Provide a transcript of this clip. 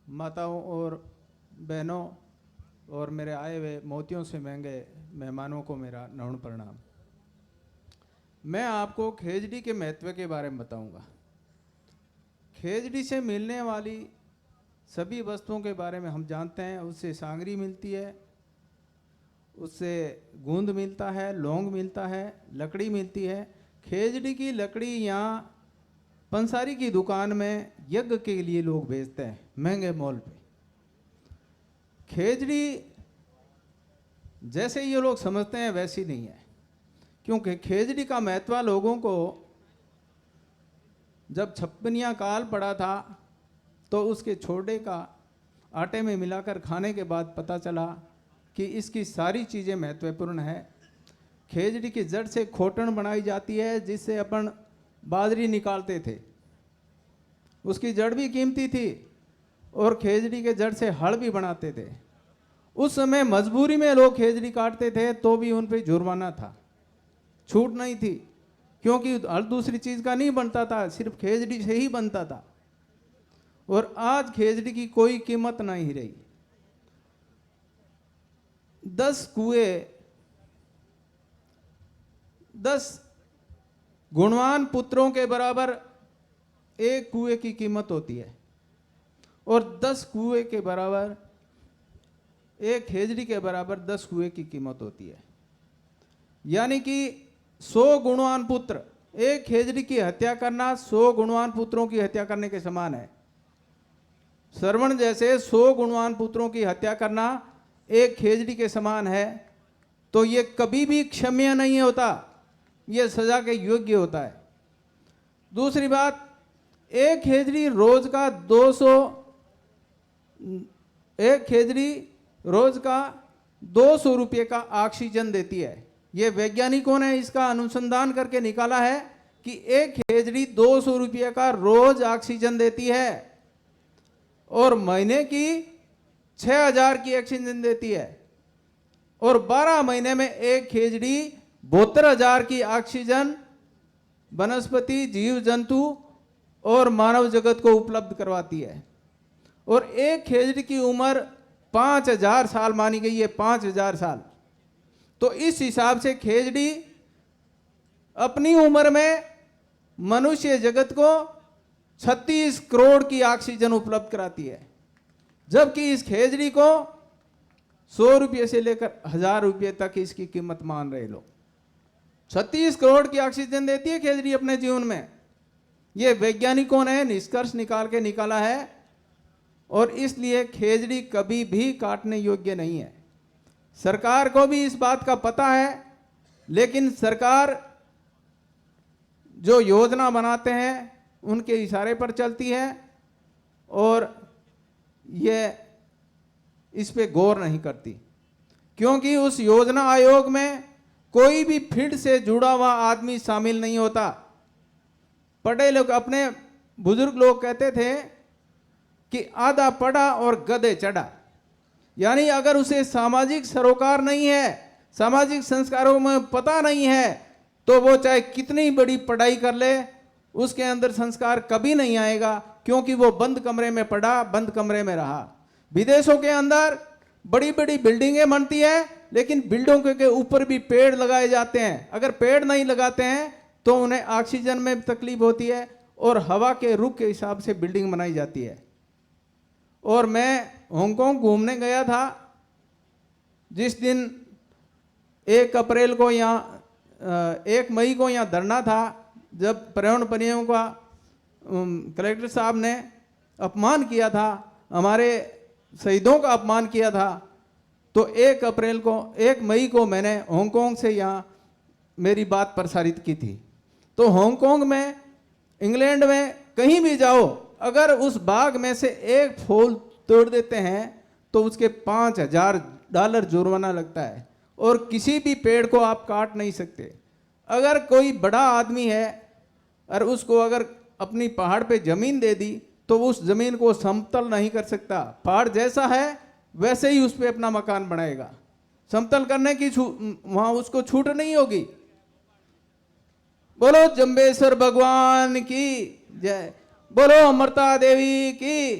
माताओं और बहनों और मेरे आए हुए मोतियों से महंगे मेहमानों को मेरा नमन प्रणाम। मैं आपको खेजड़ी के महत्व के बारे में बताऊंगा। खेजड़ी से मिलने वाली सभी वस्तुओं के बारे में हम जानते हैं। उससे सांगरी मिलती है, उससे गूंद मिलता है, लौंग मिलता है, लकड़ी मिलती है। खेजड़ी की लकड़ी यहाँ पंसारी की दुकान में यज्ञ के लिए लोग बेचते हैं महंगे मोल पे। खेजड़ी जैसे ये लोग समझते हैं वैसी नहीं है, क्योंकि खेजड़ी का महत्व लोगों को जब छप्पनिया काल पड़ा था तो उसके छोड़े का आटे में मिलाकर खाने के बाद पता चला कि इसकी सारी चीज़ें महत्वपूर्ण है। खेजड़ी की जड़ से खोटन बनाई जाती है जिससे अपन बाजरी निकालते थे, उसकी जड़ भी कीमती थी, और खेजड़ी के जड़ से हल भी बनाते थे। उस समय मजबूरी में लोग खेजड़ी काटते थे तो भी उन पर जुर्माना था, छूट नहीं थी, क्योंकि हल दूसरी चीज़ का नहीं बनता था, सिर्फ खेजड़ी से ही बनता था। और आज खेजड़ी की कोई कीमत नहीं रही। 10 कुएं 10 गुणवान पुत्रों के बराबर एक कुएं की कीमत होती है, और 10 कुएं के बराबर एक खेजड़ी के बराबर 10 कुएं की कीमत होती है। यानी कि 100 गुणवान पुत्र, एक खेजड़ी की हत्या करना 100 गुणवान पुत्रों की हत्या करने के समान है। श्रवण जैसे 100 गुणवान पुत्रों की हत्या करना एक खेजड़ी के समान है। तो ये कभी भी क्षम्य नहीं होता, ये सजा के योग्य होता है। दूसरी बात, एक खेजड़ी रोज का 200 रुपये का ऑक्सीजन देती है। ये वैज्ञानिकों ने इसका अनुसंधान करके निकाला है कि एक खेजड़ी 200 रुपये का रोज ऑक्सीजन देती है, और महीने की 6000 की ऑक्सीजन देती है, और 12 महीने में एक खेजड़ी 72,000 की ऑक्सीजन वनस्पति, जीव जंतु और मानव जगत को उपलब्ध करवाती है। और एक खेजड़ी की उम्र 5000 साल मानी गई है, 5000 साल। तो इस हिसाब से खेजड़ी अपनी उम्र में मनुष्य जगत को 36 करोड़ की ऑक्सीजन उपलब्ध कराती है, जबकि इस खेजड़ी को 100 रुपये से लेकर 1000 रुपये तक इसकी कीमत मान रहे लोग। 36 करोड़ की ऑक्सीजन देती है खेजड़ी अपने जीवन में। ये वैज्ञानिकों ने निष्कर्ष निकाल के निकाला है, और इसलिए खेजड़ी कभी भी काटने योग्य नहीं है। सरकार को भी इस बात का पता है, लेकिन सरकार जो योजना बनाते हैं उनके इशारे पर चलती है, और ये इस पे गौर नहीं करती, क्योंकि उस योजना आयोग में कोई भी फील्ड से जुड़ा हुआ आदमी शामिल नहीं होता। पढ़े लोग, अपने बुजुर्ग लोग कहते थे कि आधा पढ़ा और गधे चढ़ा। यानी अगर उसे सामाजिक सरोकार नहीं है, सामाजिक संस्कारों में पता नहीं है, तो वो चाहे कितनी बड़ी पढ़ाई कर ले, उसके अंदर संस्कार कभी नहीं आएगा, क्योंकि वो बंद कमरे में पढ़ा, बंद कमरे में रहा। विदेशों के अंदर बड़ी बड़ी बिल्डिंगें बनती है, लेकिन बिल्डिंगों के ऊपर भी पेड़ लगाए जाते हैं। अगर पेड़ नहीं लगाते हैं तो उन्हें ऑक्सीजन में तकलीफ होती है, और हवा के रुख के हिसाब से बिल्डिंग बनाई जाती है। और मैं हांगकांग घूमने गया था, जिस दिन 1 अप्रैल को यहाँ 1 मई को यहाँ धरना था, जब पर्यावरण प्रेमियों का कलेक्टर साहब ने अपमान किया था, हमारे शहीदों का अपमान किया था, तो 1 मई को मैंने हांगकांग से यहाँ मेरी बात प्रसारित की थी। तो हांगकांग में, इंग्लैंड में कहीं भी जाओ, अगर उस बाग में से एक फूल तोड़ देते हैं तो उसके $5000 जुर्माना लगता है, और किसी भी पेड़ को आप काट नहीं सकते। अगर कोई बड़ा आदमी है और उसको अगर अपनी पहाड़ पे जमीन दे दी तो उस जमीन को समतल नहीं कर सकता। पहाड़ जैसा है वैसे ही उस पे अपना मकान बनाएगा, समतल करने की वहां उसको छूट नहीं होगी। बोलो जम्बेश्वर भगवान की जय, बोलो अमृता देवी की।